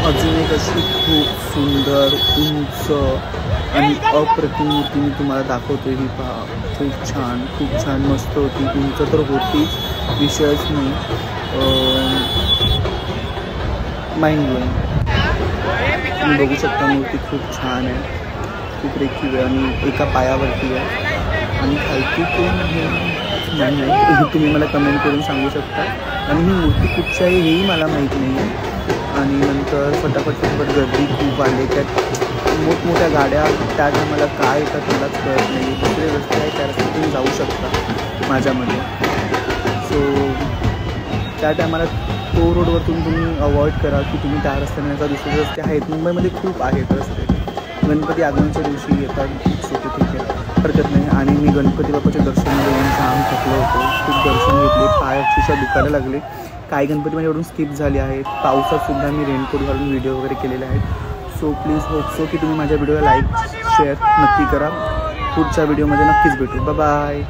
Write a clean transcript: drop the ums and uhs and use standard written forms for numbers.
अजून एक अशी खूप सुंदर उंच आणि अप्रतिम मूर्ती मी तुम्हाला दाखवतो. ही पहा, खूप छान मस्त होती. उंच तर होतीच, विषयच नाही. Mind blowing. तुम्ही बघू शकता मूर्ती खूप छान आहे, खूप रेखीव आहे आणि एका पायावरती आहे. आणि खालती कोण आहे नाही, तुम्ही मला कमेंट करून सांगू शकता. आणि ही मूर्ती कुठची आहे हेही मला माहीत नाही आहे. आणि नंतर फटाफट गर्दी खूप आली. त्यात मोठमोठ्या गाड्या, त्यात आम्हाला काय येतात मलाच कळत नाही. दुसरे रस्ते आहे, त्या रस्त्यात तुम्ही जाऊ शकता माझ्यामध्ये. सो त्या टायमाला तो रोडवरतून तुम्ही अवॉइड करा की तुम्ही त्या रस्त्याने जा. दुसरे रस्ते आहेत, मुंबईमध्ये खूप आहेत रस्ते. गणपती आगमनाच्या दिवशी येतात, ठीक आहे, हरकत नाही. आणि मी गणपती बाप्पाचे दर्शन घेऊन जाम थकलो होतो. खूप दर्शन घेतले, पाय अक्षरशः दुखायला लागले. काही गणपती माझ्याकडून स्किप झाले आहेत. पावसातसुद्धा मी रेनकोट घालून व्हिडिओ वगैरे केलेले आहेत. सो प्लीज होप सो की तुम्ही माझ्या व्हिडिओला लाईक शेअर नक्की करा. पुढच्या व्हिडिओमध्ये नक्कीच भेटू. बाय.